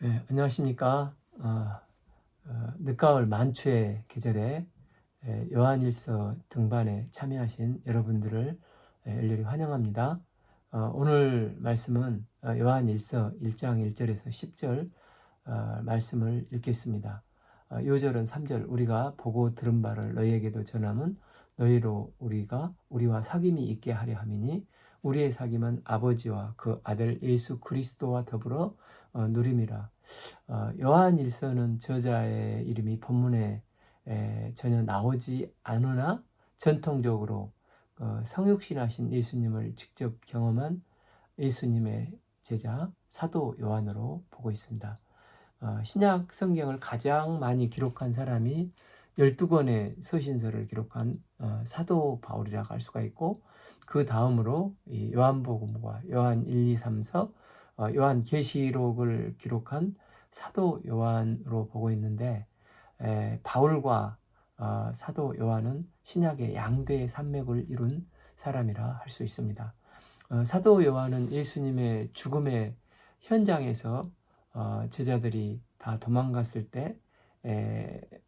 네, 안녕하십니까. 늦가을 만추의 계절에 요한일서 등반에 참여하신 여러분들을 열렬히 환영합니다. 오늘 말씀은 요한일서 1장 1절에서 10절 말씀을 읽겠습니다. 2절은 3절, 우리가 보고 들은 바를 너희에게도 전함은 너희로 우리와 사귐이 있게 하려 함이니 우리의 사귐은 아버지와 그 아들 예수 그리스도와 더불어 누림이라. 요한일서는 저자의 이름이 본문에 전혀 나오지 않으나 전통적으로 성육신하신 예수님을 직접 경험한 예수님의 제자 사도 요한으로 보고 있습니다. 신약 성경을 가장 많이 기록한 사람이 12권의 서신서를 기록한 사도 바울이라고 할 수가 있고, 그 다음으로 요한복음과 요한 1, 2, 3서, 요한 계시록을 기록한 사도 요한으로 보고 있는데, 바울과 사도 요한은 신약의 양대 산맥을 이룬 사람이라 할 수 있습니다. 사도 요한은 예수님의 죽음의 현장에서 제자들이 다 도망갔을 때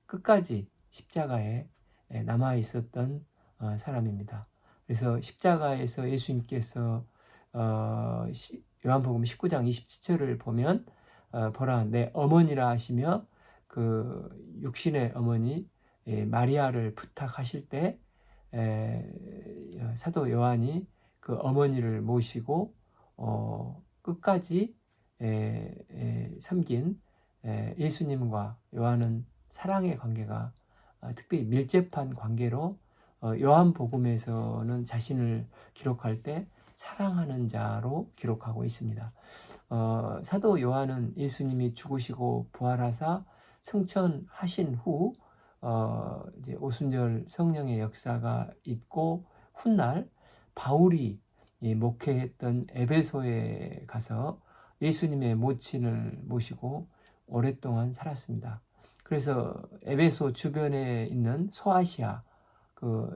끝까지 십자가에 남아 있었던 사람입니다. 그래서 십자가에서 예수님께서 요한복음 19장 27절을 보면 보라 내 어머니라 하시며 그 육신의 어머니 마리아를 부탁하실 때 사도 요한이 그 어머니를 모시고 끝까지 섬긴 예수님과 요한은 사랑의 관계가 특별히 밀접한 관계로 요한복음에서는 자신을 기록할 때 사랑하는 자로 기록하고 있습니다. 사도 요한은 예수님이 죽으시고 부활하사 승천하신 후 이제 오순절 성령의 역사가 있고 훗날 바울이 목회했던 에베소에 가서 예수님의 모친을 모시고 오랫동안 살았습니다. 그래서 에베소 주변에 있는 소아시아,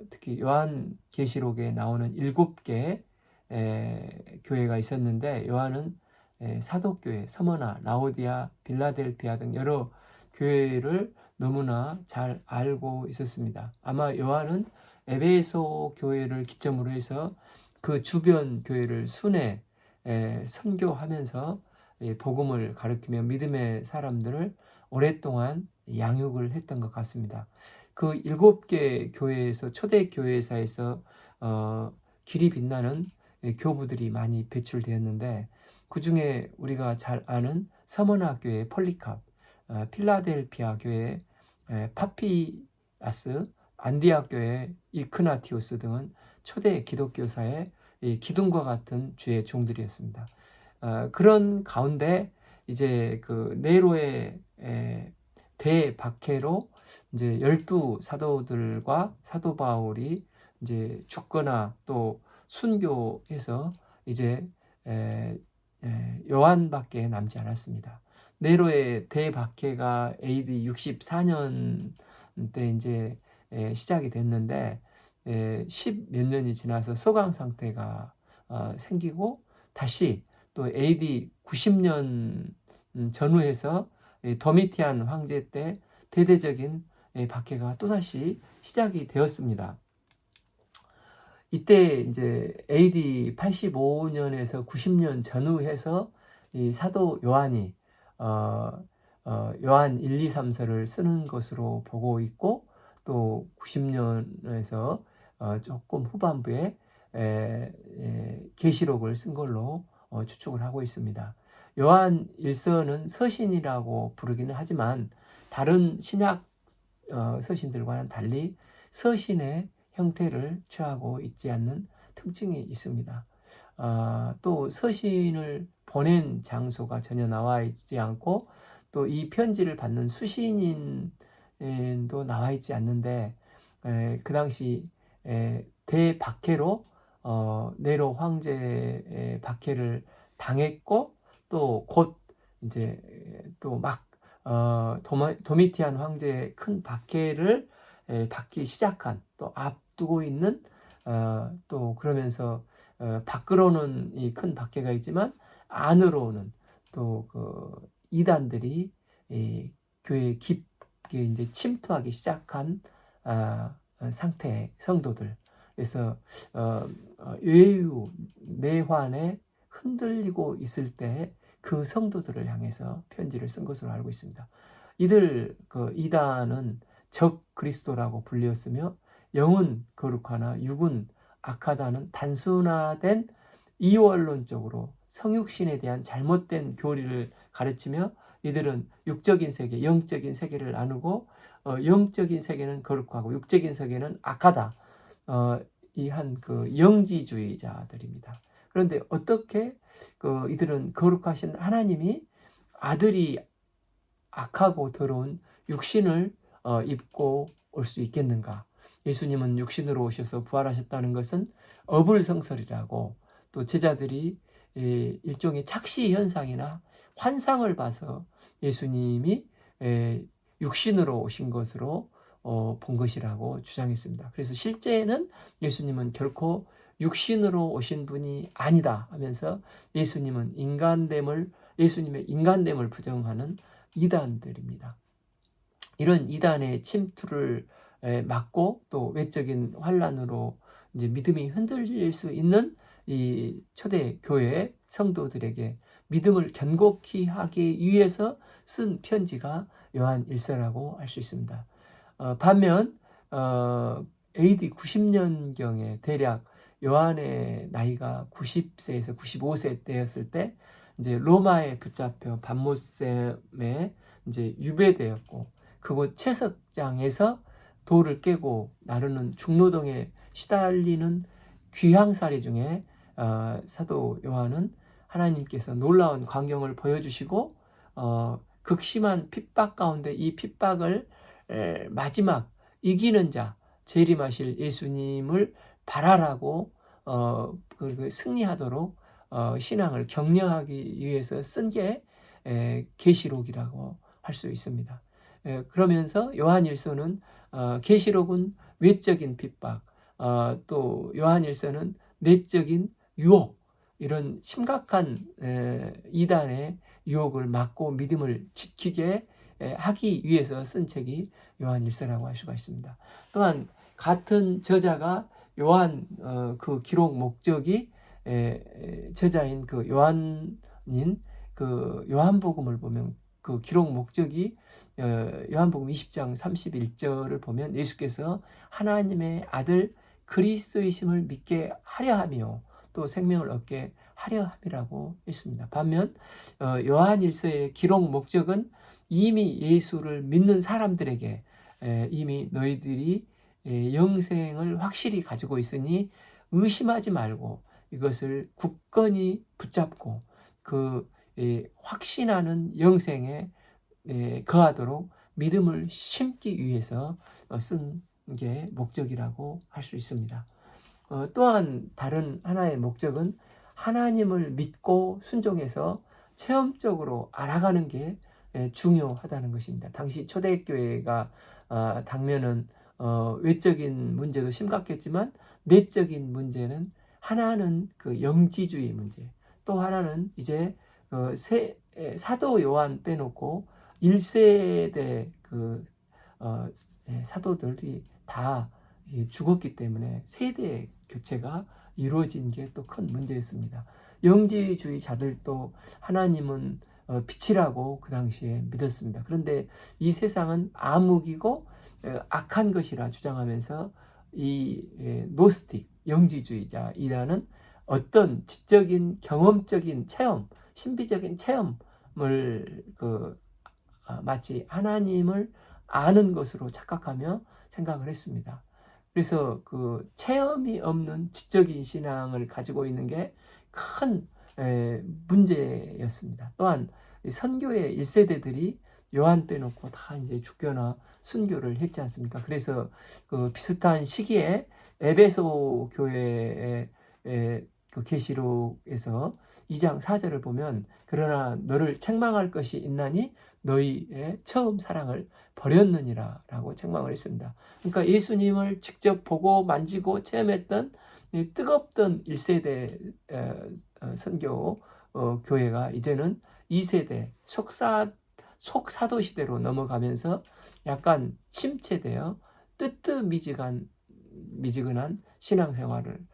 특히 요한계시록에 나오는 7개 교회가 있었는데, 요한은 사도교회, 서머나, 라오디아, 빌라델피아 등 여러 교회를 너무나 잘 알고 있었습니다. 아마 요한은 에베소 교회를 기점으로 해서 그 주변 교회를 순회 선교하면서 복음을 가르치며 믿음의 사람들을 오랫동안 양육을 했던 것 같습니다. 그 7개 교회에서 초대 교회사에서 길이 빛나는 교부들이 많이 배출되었는데, 그 중에 우리가 잘 아는 서머나 교회 폴리캅, 필라델피아 교회 파피아스, 안디아 교회 이크나티오스 등은 초대 기독교사의 기둥과 같은 주의 종들이었습니다. 그런 가운데 이제 그 네로의 대박해로 이제 12 사도들과 사도 바울이 이제 죽거나 또 순교해서 이제 요한밖에 남지 않았습니다. 네로의 대박해가 AD 64년 때 이제 시작이 됐는데 10몇 년이 지나서 소강 상태가 생기고, 다시 또 AD 90년 전후해서 도미티안 황제 때 대대적인 박해가 또다시 시작이 되었습니다. 이때 이제 AD 85년에서 90년 전후해서 이 사도 요한이 요한 1, 2, 3서를 쓰는 것으로 보고 있고, 또 90년에서 조금 후반부에 계시록을 쓴 걸로 추측을 하고 있습니다. 요한 1서는 서신이라고 부르기는 하지만 다른 신약 서신들과는 달리 서신의 형태를 취하고 있지 않는 특징이 있습니다. 또 서신을 보낸 장소가 전혀 나와 있지 않고, 또 이 편지를 받는 수신인도 나와 있지 않는데, 그 당시 대박해로 네로 황제의 박해를 당했고, 또 곧 이제 또 막 도미티안 황제의 큰 박해를 받기 시작한, 또 앞두고 있는 또 그러면서 밖으로는 이 큰 박해가 있지만 안으로는 또 그 이단들이 교회에 깊게 이제 침투하기 시작한 상태의 성도들. 그래서 외유 내환에 흔들리고 있을 때 그 성도들을 향해서 편지를 쓴 것으로 알고 있습니다. 이들 그 이단은 적 그리스도라고 불렸으며 영은 거룩하나 육은 악하다는 단순화된 이원론적으로 성육신에 대한 잘못된 교리를 가르치며 이들은 육적인 세계, 영적인 세계를 나누고 영적인 세계는 거룩하고 육적인 세계는 악하다. 이 한 그 영지주의자들입니다. 그런데 어떻게 이들은 거룩하신 하나님이 아들이 악하고 더러운 육신을 입고 올 수 있겠는가? 예수님은 육신으로 오셔서 부활하셨다는 것은 어불성설이라고, 또 제자들이 일종의 착시 현상이나 환상을 봐서 예수님이 육신으로 오신 것으로 본 것이라고 주장했습니다. 그래서 실제는 예수님은 결코 육신으로 오신 분이 아니다 하면서 예수님의 인간됨을 부정하는 이단들입니다. 이런 이단의 침투를 막고 또 외적인 환란으로 이제 믿음이 흔들릴 수 있는 이 초대 교회 성도들에게 믿음을 견고히 하기 위해서 쓴 편지가 요한 1서라고 할 수 있습니다. 반면 AD 90년경에 대략 요한의 나이가 90세에서 95세 때였을 때 이제 로마에 붙잡혀 반모셈에 이제 유배되었고, 그곳 채석장에서 돌을 깨고 나르는 중노동에 시달리는 귀향살이 중에 사도 요한은 하나님께서 놀라운 광경을 보여주시고 극심한 핍박 가운데 이 핍박을 마지막 이기는 자, 재림하실 예수님을 바라라고 승리하도록 신앙을 격려하기 위해서 쓴 게 계시록이라고 할 수 있습니다. 그러면서 요한일서는 계시록은 외적인 핍박, 또 요한일서는 내적인 유혹, 이런 심각한 이단의 유혹을 막고 믿음을 지키게 하기 위해서 쓴 책이 요한일서라고 할 수가 있습니다. 또한 같은 저자가 요한 그 기록 목적이 저자인 그 요한인 그 요한복음을 보면 그 기록 목적이 요한복음 20장 31절을 보면 예수께서 하나님의 아들 그리스도이심을 믿게 하려 하며 또 생명을 얻게 하려 함이라고 했습니다. 반면 요한일서의 기록 목적은 이미 예수를 믿는 사람들에게 이미 너희들이 영생을 확실히 가지고 있으니 의심하지 말고 이것을 굳건히 붙잡고 그 확신하는 영생에 거하도록 믿음을 심기 위해서 쓴 게 목적이라고 할 수 있습니다. 또한 다른 하나의 목적은 하나님을 믿고 순종해서 체험적으로 알아가는 게 중요하다는 것입니다. 당시 초대교회가 당면은 외적인 문제도 심각했지만 내적인 문제는, 하나는 그 영지주의 문제, 또 하나는 이제 사도 요한 빼놓고 1세대 그 사도들이 다 죽었기 때문에 세대 교체가 이루어진 게 또 큰 문제였습니다. 영지주의자들도 하나님은 빛이라고 그 당시에 믿었습니다. 그런데 이 세상은 암흑이고 악한 것이라 주장하면서 이 노스틱 영지주의자이라는 어떤 지적인 경험적인 체험, 신비적인 체험을 마치 하나님을 아는 것으로 착각하며 생각을 했습니다. 그래서 그 체험이 없는 지적인 신앙을 가지고 있는 게 큰 문제였습니다. 또한 선교의 1세대들이 요한 빼놓고 다 이제 주교나 순교를 했지 않습니까? 그래서 그 비슷한 시기에 에베소 교회의 그 계시록에서 2장 4절을 보면 그러나 너를 책망할 것이 있나니 너희의 처음 사랑을 버렸느니라 라고 책망을 했습니다. 그러니까 예수님을 직접 보고 만지고 체험했던 뜨겁던 1세대 선교 교회가 이제는 2세대 속사도 시대로 넘어가면서 약간 침체되어 뜨뜻미지근한 신앙생활을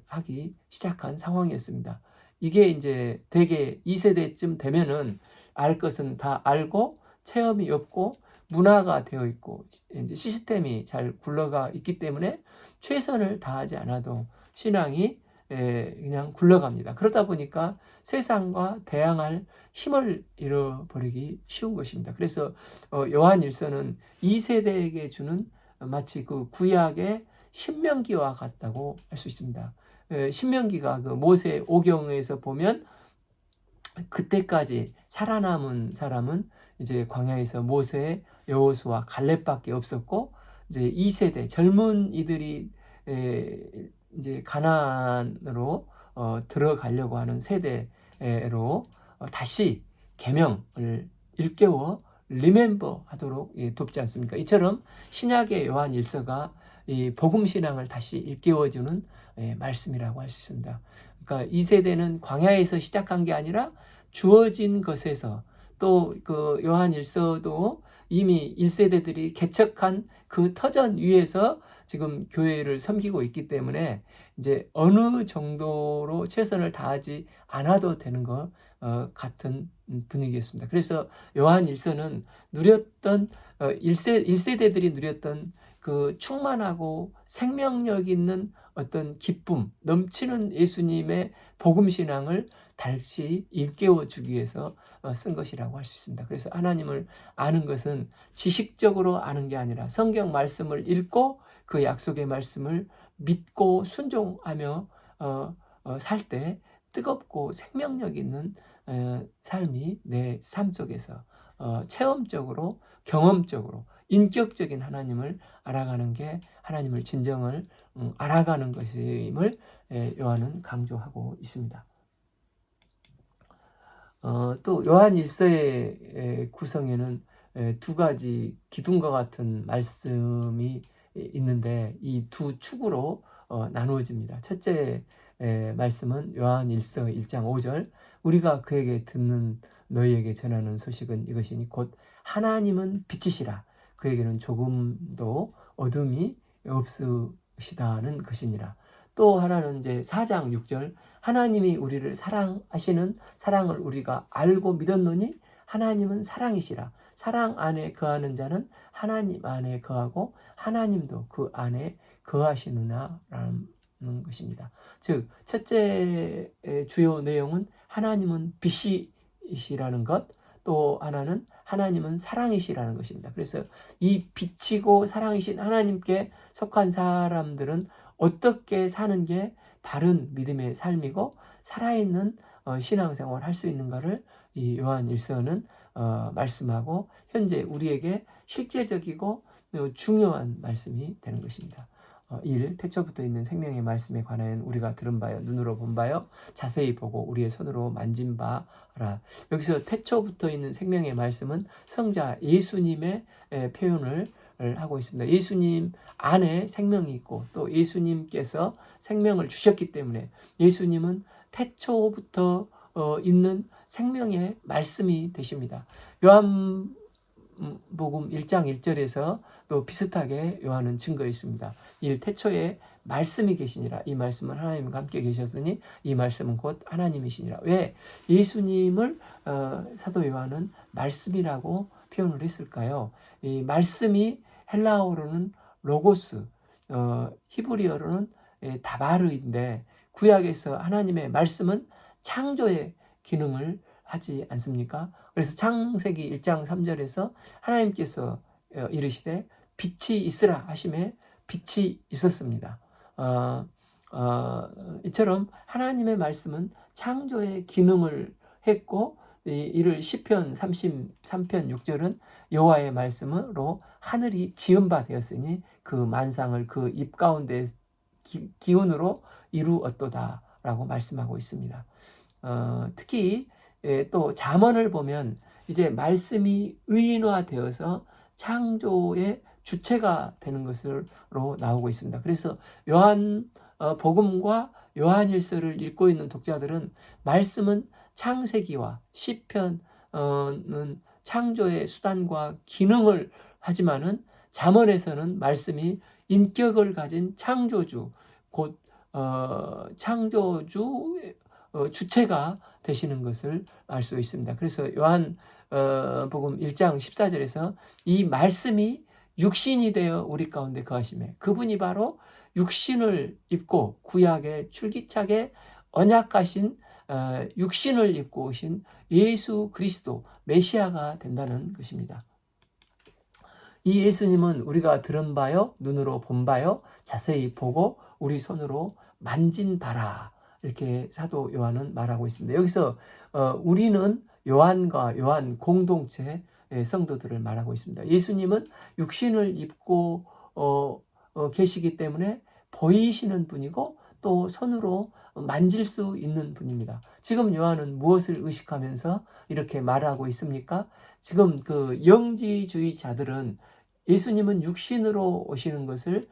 하기 시작한 상황이었습니다. 이게 이제 대개 2세대쯤 되면은 알 것은 다 알고 체험이 없고 문화가 되어 있고 이제 시스템이 잘 굴러가 있기 때문에 최선을 다하지 않아도 신앙이 그냥 굴러갑니다. 그러다 보니까 세상과 대항할 힘을 잃어버리기 쉬운 것입니다. 그래서 요한일서는 2세대에게 주는 마치 그 구약의 신명기와 같다고 할 수 있습니다. 신명기가 그 모세 오경에서 보면 그때까지 살아남은 사람은 이제 광야에서 모세, 여호수아, 갈렙밖에 없었고 이제 2세대 젊은 이들이 이제 가나안으로 들어가려고 하는 세대로 다시 계명을 일깨워 리멤버 하도록 돕지 않습니까? 이처럼 신약의 요한 일서가 이 복음 신앙을 다시 일깨워주는 말씀이라고 할 수 있습니다. 그러니까 2세대는 광야에서 시작한 게 아니라 주어진 것에서 또 그 요한 일서도 이미 1세대들이 개척한 그 터전 위에서 지금 교회를 섬기고 있기 때문에 이제 어느 정도로 최선을 다하지 않아도 되는 것 같은 분위기였습니다. 그래서 요한 일서는 누렸던 1세대들이 누렸던 그 충만하고 생명력 있는 어떤 기쁨, 넘치는 예수님의 복음 신앙을 다시 일깨워 주기 위해서 쓴 것이라고 할 수 있습니다. 그래서 하나님을 아는 것은 지식적으로 아는 게 아니라 성경 말씀을 읽고 그 약속의 말씀을 믿고 순종하며 살 때 뜨겁고 생명력 있는 삶이 내 삶 속에서 체험적으로 경험적으로 인격적인 하나님을 알아가는 게 하나님을 진정을 알아가는 것임을 요한은 강조하고 있습니다. 또 요한 일서의 구성에는 두 가지 기둥과 같은 말씀이 있는데 이 두 축으로 나누어집니다. 첫째 말씀은 요한 일서 1장 5절 우리가 그에게 듣는 너희에게 전하는 소식은 이것이니 곧 하나님은 빛이시라 그에게는 조금도 어둠이 없으시다는 것이니라. 또 하나는 이제 4장 6절 하나님이 우리를 사랑하시는 사랑을 우리가 알고 믿었노니 하나님은 사랑이시라. 사랑 안에 거하는 자는 하나님 안에 거하고 하나님도 그 안에 거하시느냐라는 것입니다. 즉 첫째 주요 내용은 하나님은 빛이시라는 것, 또 하나는 하나님은 사랑이시라는 것입니다. 그래서 이 빛이고 사랑이신 하나님께 속한 사람들은 어떻게 사는 게 바른 믿음의 삶이고 살아있는 신앙생활을 할 수 있는가를 이 요한 일서는 말씀하고 현재 우리에게 실제적이고 중요한 말씀이 되는 것입니다. 1. 태초부터 있는 생명의 말씀에 관하여 우리가 들은 바요 눈으로 본 바요 자세히 보고 우리의 손으로 만진 바라. 여기서 태초부터 있는 생명의 말씀은 성자 예수님의 표현을 하고 있습니다. 예수님 안에 생명이 있고 또 예수님께서 생명을 주셨기 때문에 예수님은 태초부터 있는 생명의 말씀이 되십니다. 요한복음 1장 1절에서 또 비슷하게 요한은 증거했습니다. 태초에 말씀이 계시니라. 이 말씀은 하나님과 함께 계셨으니 이 말씀은 곧 하나님이시니라. 왜 예수님을 사도 요한은 말씀이라고 표현을 했을까요? 이 말씀이 헬라어로는 로고스, 히브리어로는 다바르인데 구약에서 하나님의 말씀은 창조의 기능을 하지 않습니까? 그래서 창세기 1장 3절에서 하나님께서 이르시되 빛이 있으라 하심에 빛이 있었습니다. 이처럼 하나님의 말씀은 창조의 기능을 했고 이를 시편 33편 6절은 여호와의 말씀으로 하늘이 지은 바 되었으니 그 만상을 그 입 가운데 기운으로 이루었도다 라고 말씀하고 있습니다. 특히 또 잠언을 보면 이제 말씀이 의인화되어서 창조의 주체가 되는 것으로 나오고 있습니다. 그래서 요한 복음과 요한일서를 읽고 있는 독자들은 말씀은 창세기와 시편은 창조의 수단과 기능을 하지만은 잠언에서는 말씀이 인격을 가진 창조주, 곧 창조주 주체가 되시는 것을 알 수 있습니다. 그래서 요한 복음 1장 14절에서 이 말씀이 육신이 되어 우리 가운데 거하시매, 그분이 바로 육신을 입고 구약의 줄기차게 언약하신 육신을 입고 오신 예수 그리스도 메시아가 된다는 것입니다. 이 예수님은 우리가 들은 바요, 눈으로 본 바요, 자세히 보고 우리 손으로 만진 바라, 이렇게 사도 요한은 말하고 있습니다. 여기서 우리는 요한과 요한 공동체 성도들을 말하고 있습니다. 예수님은 육신을 입고 계시기 때문에 보이시는 분이고 또 손으로 만질 수 있는 분입니다. 지금 요한은 무엇을 의식하면서 이렇게 말하고 있습니까? 지금 그 영지주의자들은 예수님은 육신으로 오시는 것을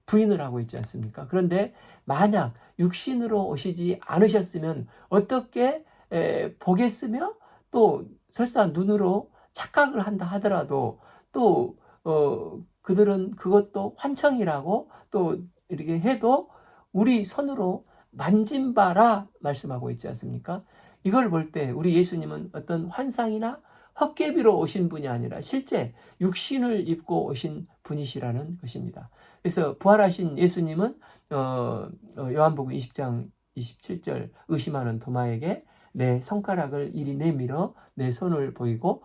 부인을 하고 있지 않습니까? 그런데 만약 육신으로 오시지 않으셨으면 어떻게 보겠으며, 또 설사 눈으로 착각을 한다 하더라도 또 그들은 그것도 환청이라고 또 이렇게 해도 우리 손으로 만진 바라 말씀하고 있지 않습니까? 이걸 볼 때 우리 예수님은 어떤 환상이나 헛개비로 오신 분이 아니라 실제 육신을 입고 오신 분이시라는 것입니다. 그래서 부활하신 예수님은 요한복음 20장 27절 의심하는 도마에게 내 손가락을 이리 내밀어 내 손을 보이고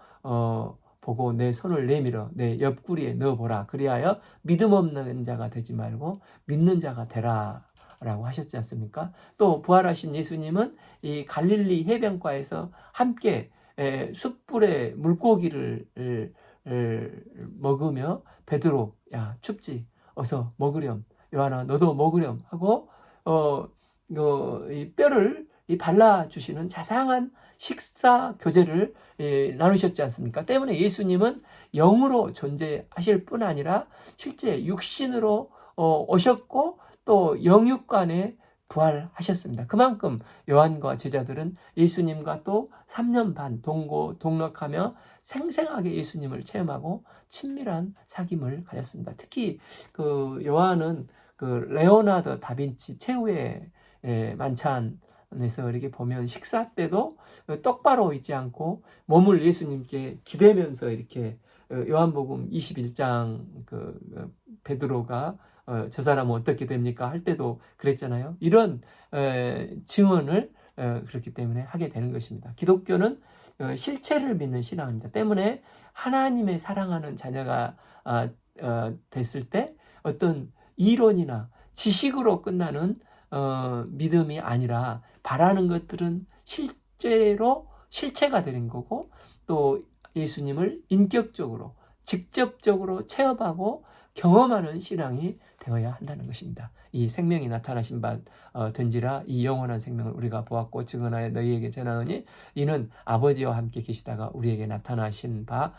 보고 내 손을 내밀어 내 옆구리에 넣어보라. 그리하여 믿음 없는 자가 되지 말고 믿는 자가 되라 라고 하셨지 않습니까? 또 부활하신 예수님은 이 갈릴리 해변가에서 함께 숯불에 물고기를 먹으며 베드로, 야 춥지, 어서 먹으렴, 요한아 너도 먹으렴 하고 이 뼈를 발라주시는 자상한 식사 교제를 나누셨지 않습니까? 때문에 예수님은 영으로 존재하실 뿐 아니라 실제 육신으로 오셨고 또 영육간에 부활하셨습니다. 그만큼 요한과 제자들은 예수님과 또 3년 반 동거동락하며 생생하게 예수님을 체험하고 친밀한 사귐을 가졌습니다. 특히 그 요한은 그 레오나르도 다빈치 최후의 만찬에서 이렇게 보면 식사 때도 똑바로 있지 않고 몸을 예수님께 기대면서 이렇게 요한복음 21장 그 베드로가 저 사람은 어떻게 됩니까? 할 때도 그랬잖아요. 이런 증언을 그렇기 때문에 하게 되는 것입니다. 기독교는 실체를 믿는 신앙입니다. 때문에 하나님의 사랑하는 자녀가 됐을 때 어떤 이론이나 지식으로 끝나는 믿음이 아니라 바라는 것들은 실제로 실체가 되는 거고 또 예수님을 인격적으로 직접적으로 체험하고 경험하는 신앙이 되어야 한다는 것입니다. 이 생명이 나타나신 바 된지라 이 영원한 생명을 우리가 보았고 증언하여 너희에게 전하노니 이는 아버지와 함께 계시다가 우리에게 나타나신 바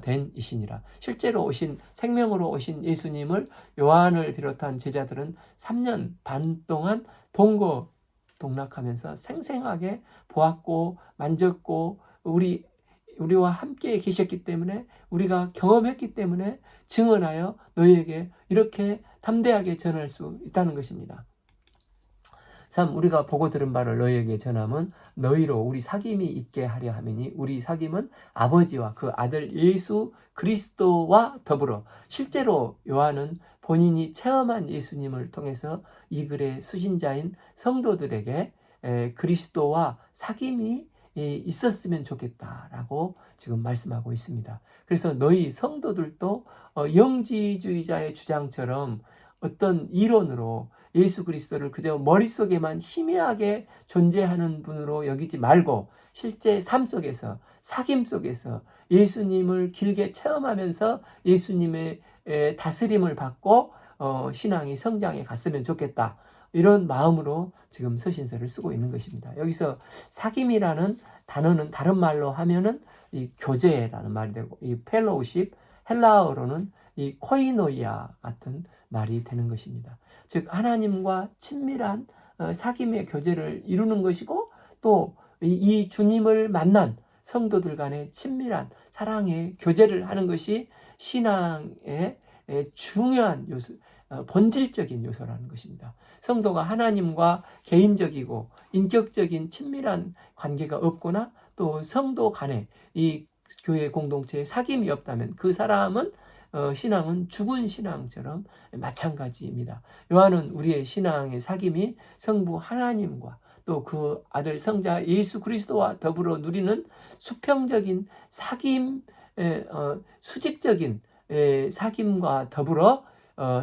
된 이시니라. 실제로 오신 생명으로 오신 예수님을 요한을 비롯한 제자들은 3년 반 동안 동거동락하면서 생생하게 보았고 만졌고 우리와 함께 계셨기 때문에 우리가 경험했기 때문에 증언하여 너희에게 이렇게 담대하게 전할 수 있다는 것입니다. 3. 우리가 보고 들은 바를 너희에게 전함은 너희로 우리 사귐이 있게 하려 함이니 우리 사귐은 아버지와 그 아들 예수 그리스도와 더불어. 실제로 요한은 본인이 체험한 예수님을 통해서 이 글의 수신자인 성도들에게 그리스도와 사귐이 있었으면 좋겠다라고 지금 말씀하고 있습니다. 그래서 너희 성도들도 영지주의자의 주장처럼 어떤 이론으로 예수 그리스도를 그저 머릿속에만 희미하게 존재하는 분으로 여기지 말고 실제 삶 속에서 사귐 속에서 예수님을 길게 체험하면서 예수님의 다스림을 받고 신앙이 성장해 갔으면 좋겠다. 이런 마음으로 지금 서신서를 쓰고 있는 것입니다. 여기서 사귐이라는 단어는 다른 말로 하면은 이 교제라는 말이 되고 이 펠로우십, 헬라어로는 이 코이노이아 같은 말이 되는 것입니다. 즉 하나님과 친밀한 사귐의 교제를 이루는 것이고 또 이 주님을 만난 성도들 간의 친밀한 사랑의 교제를 하는 것이 신앙의 중요한 요소, 본질적인 요소라는 것입니다. 성도가 하나님과 개인적이고 인격적인 친밀한 관계가 없거나 또 성도 간에 이 교회 공동체에 사귐이 없다면 그 사람은 신앙은 죽은 신앙처럼 마찬가지입니다. 요한은 우리의 신앙의 사귐이 성부 하나님과 또 그 아들 성자 예수 그리스도와 더불어 누리는 수평적인 사귐, 수직적인 사귐과 더불어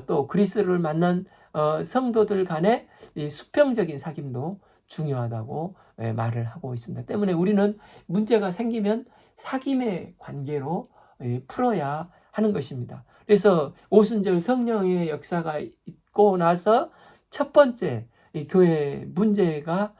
또 그리스도를 만난 성도들 간의 이 수평적인 사귐도 중요하다고 말을 하고 있습니다. 때문에 우리는 문제가 생기면 사귐의 관계로 풀어야 하는 것입니다. 그래서 오순절 성령의 역사가 있고 나서 첫 번째 이 교회 문제가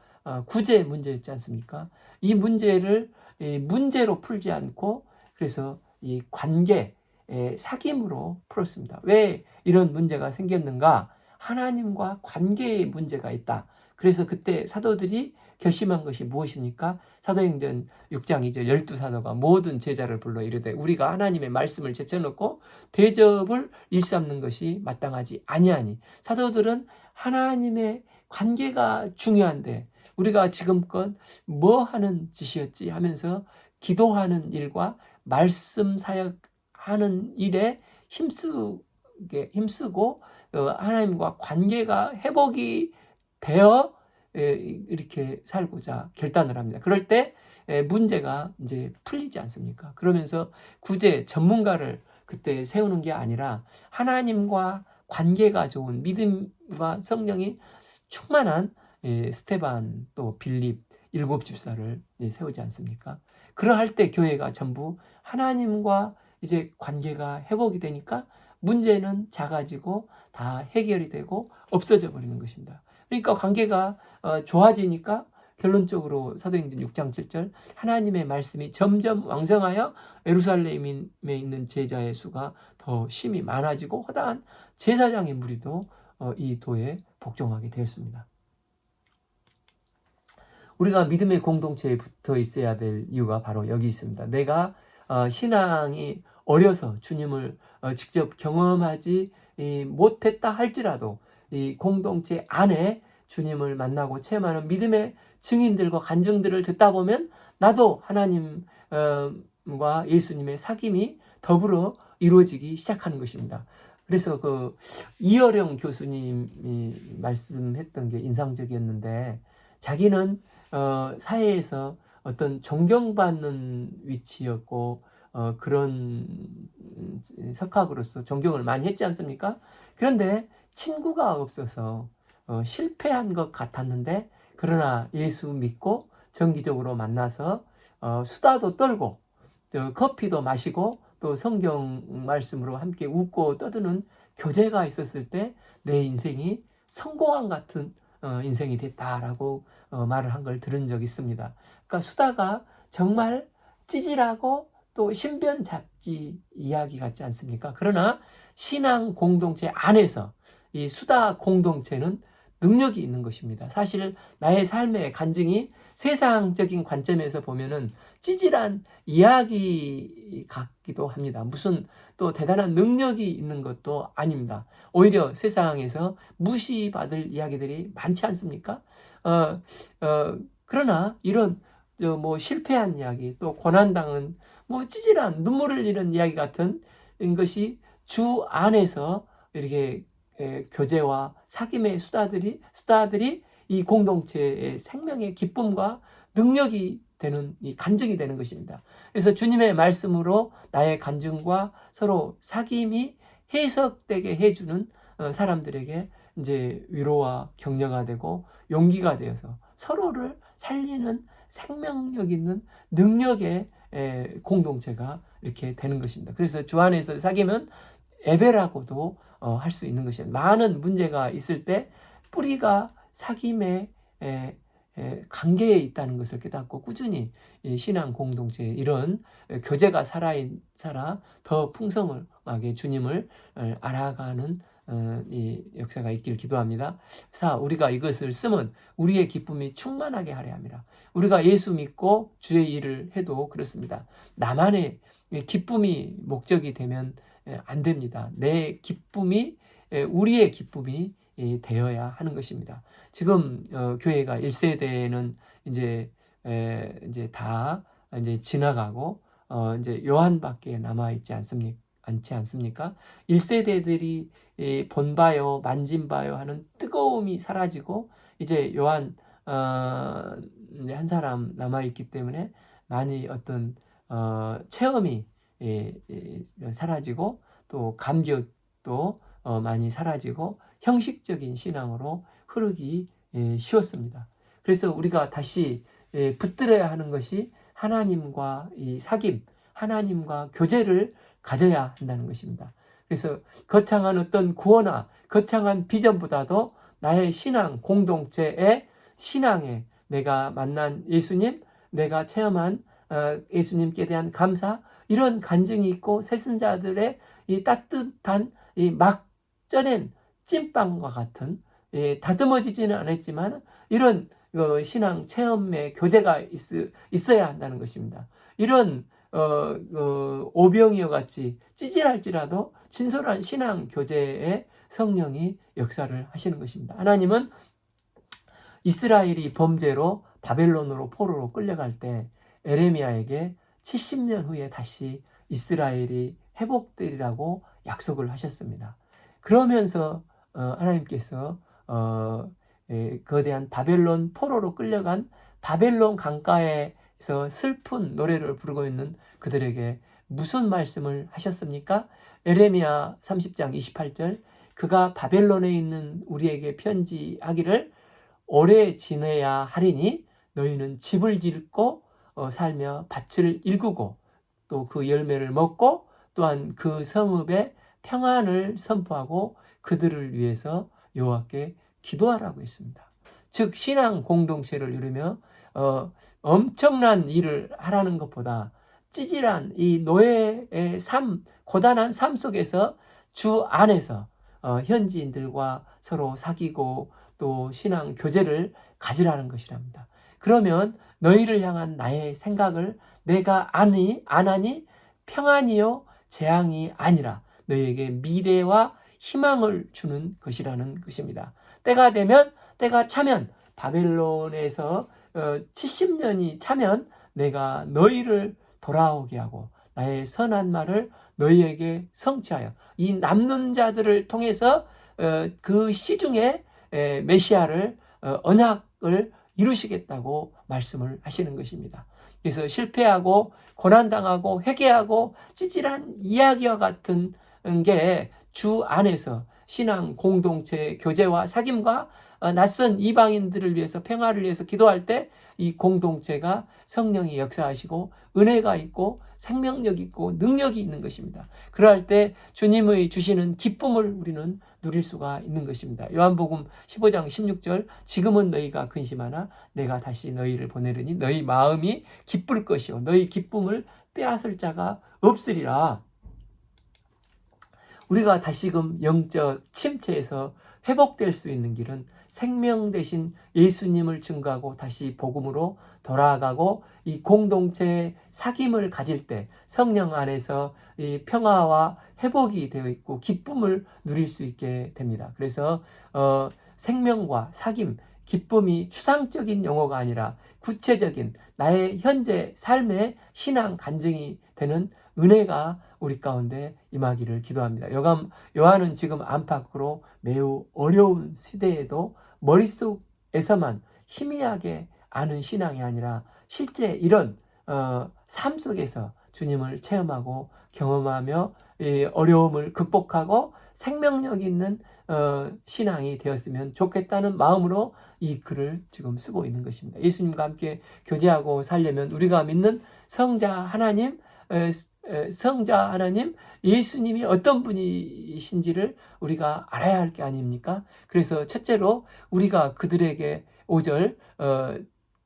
구제 문제였지 않습니까? 이 문제를 문제로 풀지 않고 그래서 이 관계, 사귐으로 풀었습니다. 왜 이런 문제가 생겼는가? 하나님과 관계의 문제가 있다. 그래서 그때 사도들이 결심한 것이 무엇입니까? 사도행전 6장 2절 12사도가 모든 제자를 불러 이르되 우리가 하나님의 말씀을 제쳐놓고 대접을 일삼는 것이 마땅하지 아니하니. 사도들은 하나님의 관계가 중요한데 우리가 지금껏 뭐 하는 짓이었지 하면서 기도하는 일과 말씀 사역하는 일에 힘쓰고 하나님과 관계가 회복이 되어 이렇게 살고자 결단을 합니다. 그럴 때 문제가 이제 풀리지 않습니까? 그러면서 구제 전문가를 그때 세우는 게 아니라 하나님과 관계가 좋은 믿음과 성령이 충만한 스테반 또 빌립 7집사를 세우지 않습니까? 그러할 때 교회가 전부 하나님과 이제 관계가 회복이 되니까 문제는 작아지고 다 해결이 되고 없어져 버리는 것입니다. 그러니까 관계가 좋아지니까 결론적으로 사도행전 6장 7절 하나님의 말씀이 점점 왕성하여 예루살렘에 있는 제자의 수가 더 심히 많아지고 허다한 제사장의 무리도 이 도에 복종하게 되었습니다. 우리가 믿음의 공동체에 붙어 있어야 될 이유가 바로 여기 있습니다. 내가 신앙이 어려서 주님을 직접 경험하지 못했다 할지라도 이 공동체 안에 주님을 만나고 체험하는 믿음의 증인들과 간증들을 듣다 보면 나도 하나님과 예수님의 사귐이 더불어 이루어지기 시작하는 것입니다. 그래서 그 이어령 교수님이 말씀했던 게 인상적이었는데 자기는 사회에서 어떤 존경받는 위치였고 그런 석학으로서 존경을 많이 했지 않습니까? 그런데 친구가 없어서 실패한 것 같았는데 그러나 예수 믿고 정기적으로 만나서 수다도 떨고 커피도 마시고 또 성경 말씀으로 함께 웃고 떠드는 교제가 있었을 때 내 인생이 성공한 같은 인생이 됐다라고 말을 한 걸 들은 적이 있습니다. 그러니까 수다가 정말 찌질하고 또 신변 잡기 이야기 같지 않습니까? 그러나 신앙 공동체 안에서 이 수다 공동체는 능력이 있는 것입니다. 사실 나의 삶의 간증이 세상적인 관점에서 보면은 찌질한 이야기 같기도 합니다. 무슨 또 대단한 능력이 있는 것도 아닙니다. 오히려 세상에서 무시받을 이야기들이 많지 않습니까? 그러나 이런 뭐 실패한 이야기 또 고난당한 뭐 찌질한 눈물을 흘리는 이야기 같은 것이 주 안에서 이렇게 교제와 사귐의 수다들이 이 공동체의 생명의 기쁨과 능력이 되는 이 간증이 되는 것입니다. 그래서 주님의 말씀으로 나의 간증과 서로 사귐이 해석되게 해주는 사람들에게 이제 위로와 격려가 되고 용기가 되어서 서로를 살리는 생명력 있는 능력의 공동체가 이렇게 되는 것입니다. 그래서 주 안에서 사귐은 예배라고도 할 수 있는 것입니다. 많은 문제가 있을 때 뿌리가 사귐의 관계에 있다는 것을 깨닫고 꾸준히 신앙 공동체에 이런 교제가 살아 더 풍성하게 주님을 알아가는 이 역사가 있길 기도합니다. 우리가 이것을 쓰면 우리의 기쁨이 충만하게 하려 함이라. 우리가 예수 믿고 주의 일을 해도 그렇습니다. 나만의 기쁨이 목적이 되면 안 됩니다. 내 기쁨이 우리의 기쁨이 되어야 하는 것입니다. 지금 교회가 1세대는 이제 다 이제 지나가고 이제 요한밖에 남아 있지 않습니까? 1세대들이 본바요, 만진바요 하는 뜨거움이 사라지고 이제 요한 이제 한 사람 남아 있기 때문에 많이 어떤 체험이 사라지고 또 감격도 많이 사라지고 형식적인 신앙으로 흐르기 쉬웠습니다. 그래서 우리가 다시 붙들어야 하는 것이 하나님과 이 사귐, 하나님과 교제를 가져야 한다는 것입니다. 그래서 거창한 어떤 구호나 거창한 비전보다도 나의 신앙 공동체의 신앙에 내가 만난 예수님, 내가 체험한 예수님께 대한 감사, 이런 간증이 있고 새신자들의 이 따뜻한 이 막 쪄낸 찐빵과 같은 다듬어지지는 않았지만 이런 신앙 체험의 교제가 있어야 한다는 것입니다. 이런 오병이어 같이 찌질할지라도 진솔한 신앙 교제에 성령이 역사를 하시는 것입니다. 하나님은 이스라엘이 범죄로 바벨론으로 포로로 끌려갈 때 에레미야에게 70년 후에 다시 이스라엘이 회복되리라고 약속을 하셨습니다. 그러면서 하나님께서 거대한 바벨론 포로로 끌려간 바벨론 강가에서 슬픈 노래를 부르고 있는 그들에게 무슨 말씀을 하셨습니까? 에레미야 30장 28절, 그가 바벨론에 있는 우리에게 편지하기를 오래 지내야 하리니 너희는 집을 짓고 살며 밭을 일구고 또 그 열매를 먹고 또한 그 성읍에 평안을 선포하고 그들을 위해서 여호와께 기도하라고 했습니다. 즉 신앙 공동체를 이루며 엄청난 일을 하라는 것보다 찌질한 이 노예의 삶, 고단한 삶 속에서 주 안에서 현지인들과 서로 사귀고 또 신앙 교제를 가지라는 것이랍니다. 그러면 너희를 향한 나의 생각을 내가 안 하니 평안이요 재앙이 아니라 너희에게 미래와 희망을 주는 것이라는 것입니다. 때가 차면 바벨론에서 70년이 차면 내가 너희를 돌아오게 하고 나의 선한 말을 너희에게 성취하여 이 남는 자들을 통해서 그 시중에 메시아를 언약을 이루시겠다고 말씀을 하시는 것입니다. 그래서 실패하고 고난당하고 회개하고 찌질한 이야기와 같은 게 주 안에서 신앙 공동체 교제와 사귐과 낯선 이방인들을 위해서 평화를 위해서 기도할 때 이 공동체가 성령이 역사하시고 은혜가 있고 생명력 있고 능력이 있는 것입니다. 그럴 때 주님의 주시는 기쁨을 우리는 누릴 수가 있는 것입니다. 요한복음 15장 16절, 지금은 너희가 근심하나 내가 다시 너희를 보내리니 너희 마음이 기쁠 것이요 너희 기쁨을 빼앗을 자가 없으리라. 우리가 다시금 영적 침체에서 회복될 수 있는 길은 생명 대신 예수님을 증거하고 다시 복음으로 돌아가고 이 공동체의 사귐을 가질 때 성령 안에서 이 평화와 회복이 되어 있고 기쁨을 누릴 수 있게 됩니다. 그래서 생명과 사귐, 기쁨이 추상적인 용어가 아니라 구체적인 나의 현재 삶의 신앙 간증이 되는 은혜가 우리 가운데 임하기를 기도합니다. 요한은 지금 안팎으로 매우 어려운 시대에도 머릿속에서만 희미하게 아는 신앙이 아니라 실제 이런 삶 속에서 주님을 체험하고 경험하며 어려움을 극복하고 생명력 있는 신앙이 되었으면 좋겠다는 마음으로 이 글을 지금 쓰고 있는 것입니다. 예수님과 함께 교제하고 살려면 우리가 믿는 성자 하나님, 예수님이 어떤 분이신지를 우리가 알아야 할 게 아닙니까? 그래서 첫째로 우리가 그들에게 5절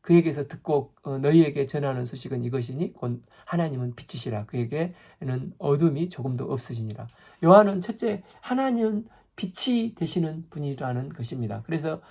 그에게서 듣고 너희에게 전하는 소식은 이것이니 곧 하나님은 빛이시라 그에게는 어둠이 조금도 없으시니라. 요한은 첫째 하나님은 빛이 되시는 분이라는 것입니다. 그래서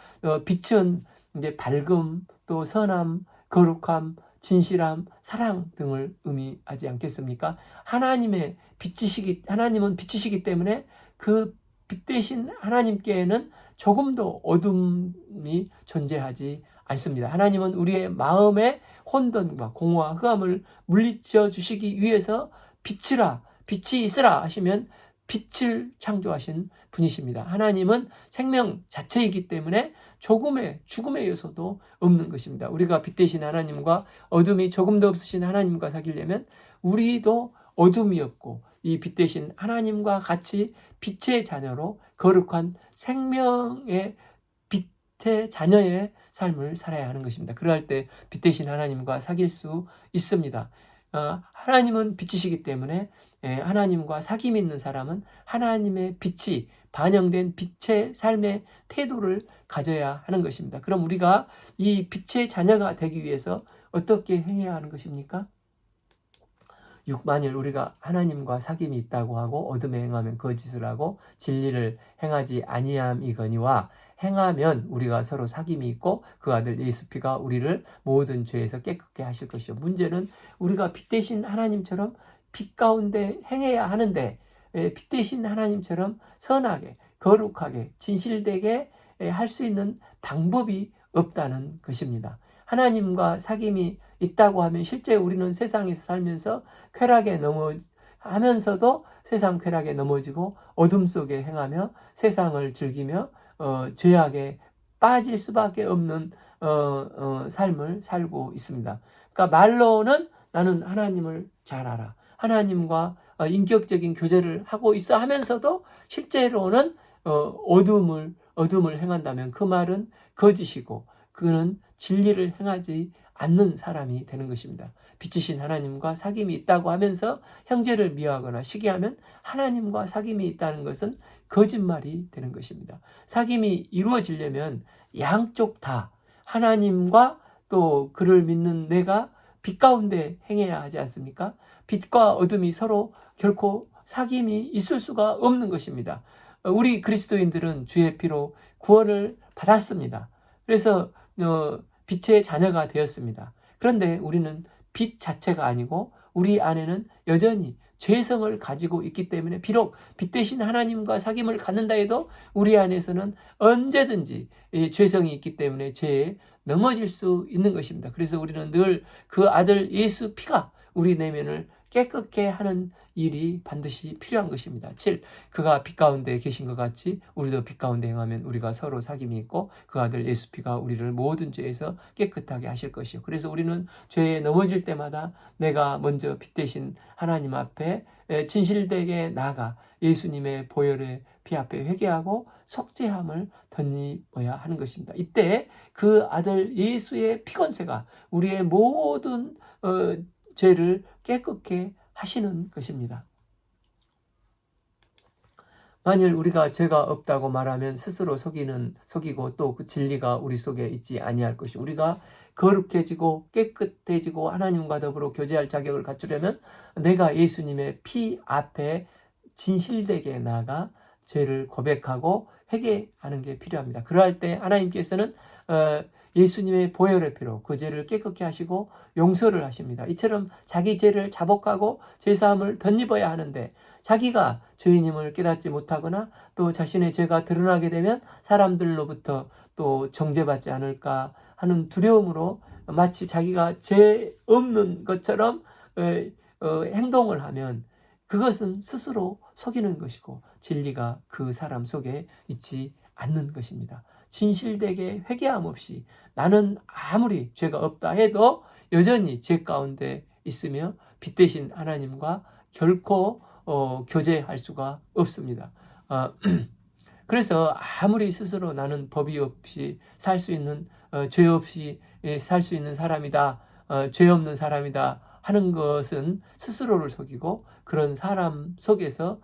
빛은 이제 밝음, 또 선함, 거룩함, 진실함, 사랑 등을 의미하지 않겠습니까? 하나님은 빛이시기 때문에 그 빛 대신 하나님께는 조금도 어둠이 존재하지 않습니다. 하나님은 우리의 마음의 혼돈과 공허와 흑암을 물리쳐 주시기 위해서 빛이 있으라 하시면 빛을 창조하신 분이십니다. 하나님은 생명 자체이기 때문에 조금의 죽음의 요소도 없는 것입니다. 우리가 빛 대신 하나님과 어둠이 조금도 없으신 하나님과 사귀려면 우리도 어둠이 없고 이 빛 대신 하나님과 같이 빛의 자녀로 거룩한 생명의 빛의 자녀의 삶을 살아야 하는 것입니다. 그럴 때 빛 대신 하나님과 사귈 수 있습니다. 하나님은 빛이시기 때문에 하나님과 사귐 있는 사람은 하나님의 빛이 반영된 빛의 삶의 태도를 가져야 하는 것입니다. 그럼 우리가 이 빛의 자녀가 되기 위해서 어떻게 행해야 하는 것입니까? 만일 우리가 하나님과 사귐이 있다고 하고 어둠에 행하면 거짓을 하고 진리를 행하지 아니함이거니와 행하면 우리가 서로 사귐이 있고 그 아들 예수 피가 우리를 모든 죄에서 깨끗게 하실 것이요. 문제는 우리가 빛 대신 하나님처럼 빛 가운데 행해야 하는데 빛 대신 하나님처럼 선하게 거룩하게 진실되게 할 수 있는 방법이 없다는 것입니다. 하나님과 사귐이 있다고 하면 실제 우리는 세상에서 살면서 하면서도 세상 쾌락에 넘어지고 어둠 속에 행하며 세상을 즐기며 죄악에 빠질 수밖에 없는 삶을 살고 있습니다. 그러니까 말로는 나는 하나님을 잘 알아. 하나님과 인격적인 교제를 하고 있어 하면서도 실제로는 어둠을 행한다면 그 말은 거짓이고 그는 진리를 행하지 않는 사람이 되는 것입니다. 빛이신 하나님과 사귐이 있다고 하면서 형제를 미워하거나 시기하면 하나님과 사귐이 있다는 것은 거짓말이 되는 것입니다. 사귐이 이루어지려면 양쪽 다 하나님과 또 그를 믿는 내가 빛 가운데 행해야 하지 않습니까? 빛과 어둠이 서로 결코 사귐이 있을 수가 없는 것입니다. 우리 그리스도인들은 주의 피로 구원을 받았습니다. 그래서 빛의 자녀가 되었습니다. 그런데 우리는 빛 자체가 아니고 우리 안에는 여전히 죄성을 가지고 있기 때문에 비록 빛 대신 하나님과 사귐을 갖는다 해도 우리 안에서는 언제든지 죄성이 있기 때문에 죄에 넘어질 수 있는 것입니다. 그래서 우리는 늘 그 아들 예수 피가 우리 내면을 깨끗게 하는 일이 반드시 필요한 것입니다. 7. 그가 빛 가운데 계신 것 같이 우리도 빛 가운데 행하면 우리가 서로 사귐이 있고 그 아들 예수 피가 우리를 모든 죄에서 깨끗하게 하실 것이요. 그래서 우리는 죄에 넘어질 때마다 내가 먼저 빛 대신 하나님 앞에 진실되게 나아가 예수님의 보혈의 피 앞에 회개하고 속죄함을 덧입어야 하는 것입니다. 이때 그 아들 예수의 피권세가 우리의 모든 죄를 깨끗게 하시는 것입니다. 만일 우리가 죄가 없다고 말하면 스스로 속이고 또 그 진리가 우리 속에 있지 아니할 것이 우리가 거룩해지고 깨끗해지고 하나님과 더불어 교제할 자격을 갖추려면 내가 예수님의 피 앞에 진실되게 나아가 죄를 고백하고 회개하는 게 필요합니다. 그러할 때 하나님께서는 예수님의 보혈의 피로 그 죄를 깨끗게 하시고 용서를 하십니다. 이처럼 자기 죄를 자복하고 죄사함을 덧입어야 하는데 자기가 죄인임을 깨닫지 못하거나 또 자신의 죄가 드러나게 되면 사람들로부터 또 정죄받지 않을까 하는 두려움으로 마치 자기가 죄 없는 것처럼 행동을 하면 그것은 스스로 속이는 것이고 진리가 그 사람 속에 있지 않는 것입니다. 진실되게 회개함 없이 나는 아무리 죄가 없다 해도 여전히 죄 가운데 있으며 빛 대신 하나님과 결코 교제할 수가 없습니다. 그래서 아무리 스스로 나는 법이 없이 살 수 있는 죄 없이 살 수 있는 사람이다, 죄 없는 사람이다 하는 것은 스스로를 속이고 그런 사람 속에서는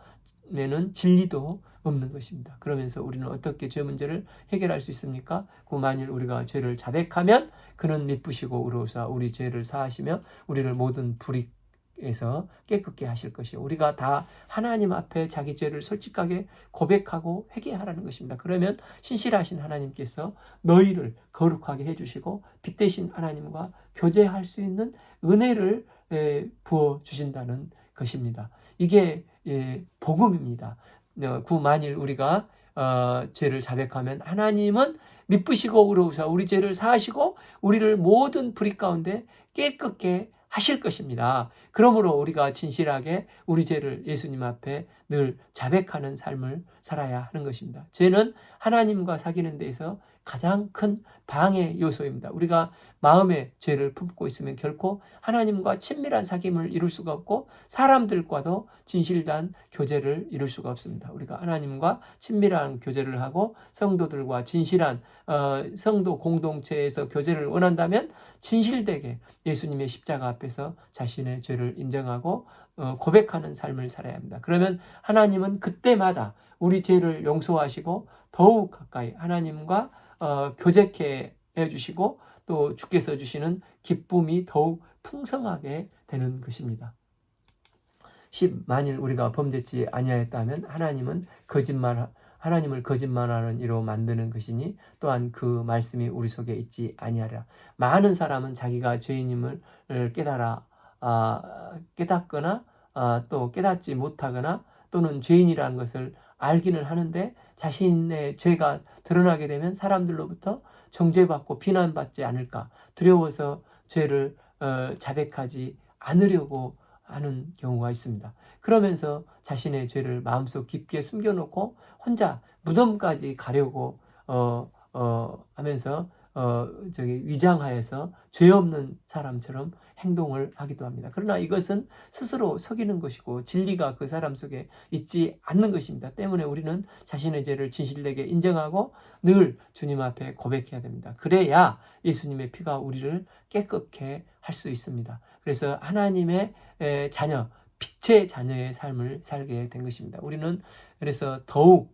진리도 없는 것입니다. 그러면서 우리는 어떻게 죄 문제를 해결할 수 있습니까? 만일 우리가 죄를 자백하면 그는 미쁘시고 의로우사 우리 죄를 사하시며 우리를 모든 불의 하나님께서 깨끗게 하실 것이요. 우리가 다 하나님 앞에 자기 죄를 솔직하게 고백하고 회개하라는 것입니다. 그러면 신실하신 하나님께서 너희를 거룩하게 해주시고 빛 대신 하나님과 교제할 수 있는 은혜를 부어 주신다는 것입니다. 이게 복음입니다. 만일 우리가 죄를 자백하면 하나님은 미쁘시고 의로우사 우리 죄를 사하시고 우리를 모든 불의 가운데 깨끗게 하실 것입니다. 그러므로 우리가 진실하게 우리 죄를 예수님 앞에 늘 자백하는 삶을 살아야 하는 것입니다. 죄는 하나님과 사귀는 데에서 가장 큰 방해 요소입니다. 우리가 마음에 죄를 품고 있으면 결코 하나님과 친밀한 사귐을 이룰 수가 없고 사람들과도 진실한 교제를 이룰 수가 없습니다. 우리가 하나님과 친밀한 교제를 하고 성도들과 진실한 성도 공동체에서 교제를 원한다면 진실되게 예수님의 십자가 앞에서 자신의 죄를 인정하고 고백하는 삶을 살아야 합니다. 그러면 하나님은 그때마다 우리 죄를 용서하시고 더욱 가까이 하나님과 교제케 해주시고 또 주께서 주시는 기쁨이 더욱 풍성하게 되는 것입니다. 10. 만일 우리가 범죄치 아니하였다면 하나님을 거짓말하는 이로 만드는 것이니 또한 그 말씀이 우리 속에 있지 아니하리라. 많은 사람은 자기가 죄인임을 깨닫거나 또 깨닫지 못하거나 또는 죄인이라는 것을 알기는 하는데 자신의 죄가 드러나게 되면 사람들로부터 정죄받고 비난받지 않을까 두려워서 죄를 자백하지 않으려고 하는 경우가 있습니다. 그러면서 자신의 죄를 마음속 깊게 숨겨놓고 혼자 무덤까지 가려고 하면서 위장하여서 죄 없는 사람처럼 행동을 하기도 합니다. 그러나 이것은 스스로 속이는 것이고 진리가 그 사람 속에 있지 않는 것입니다. 때문에 우리는 자신의 죄를 진실되게 인정하고 늘 주님 앞에 고백해야 됩니다. 그래야 예수님의 피가 우리를 깨끗게 할 수 있습니다. 그래서 하나님의 자녀, 빛의 자녀의 삶을 살게 된 것입니다. 우리는 그래서 더욱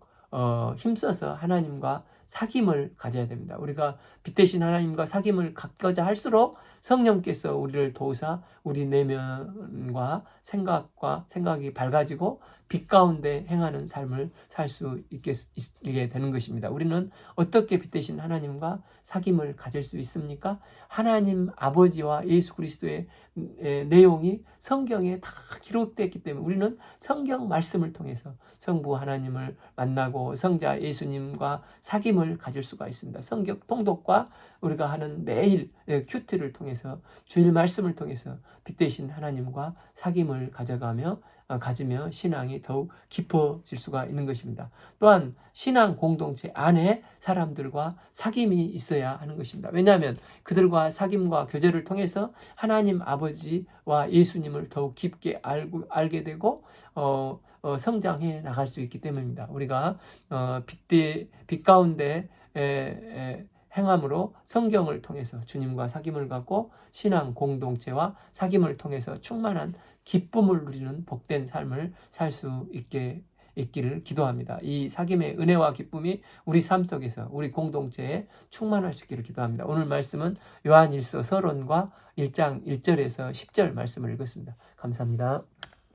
힘써서 하나님과 사귐을 가져야 됩니다. 우리가 빛 대신 하나님과 사귐을 갖고자 할수록 성령께서 우리를 도우사 우리 내면과 생각이 밝아지고 빛 가운데 행하는 삶을 살 수 있게 되는 것입니다. 우리는 어떻게 빛 대신 하나님과 사귐을 가질 수 있습니까? 하나님 아버지와 예수 그리스도의 내용이 성경에 다 기록되었기 때문에 우리는 성경 말씀을 통해서 성부 하나님을 만나고 성자 예수님과 사귐을 가질 수가 있습니다. 성경 통독과 우리가 하는 매일 큐티를 통해서 주일 말씀을 통해서 빛 대신 하나님과 사귐을 가지며 신앙이 더욱 깊어질 수가 있는 것입니다. 또한 신앙 공동체 안에 사람들과 사귐이 있어야 하는 것입니다. 왜냐하면 그들과 사귐과 교제를 통해서 하나님 아버지와 예수님을 더욱 깊게 알게 되고 성장해 나갈 수 있기 때문입니다. 우리가 빛 가운데 행함으로 성경을 통해서 주님과 사귐을 갖고 신앙 공동체와 사귐을 통해서 충만한 기쁨을 누리는 복된 삶을 살 수 있기를 기도합니다. 이 사귐의 은혜와 기쁨이 우리 삶 속에서 우리 공동체에 충만할 수 있기를 기도합니다. 오늘 말씀은 요한일서 서론과 1장 1절에서 10절 말씀을 읽었습니다. 감사합니다.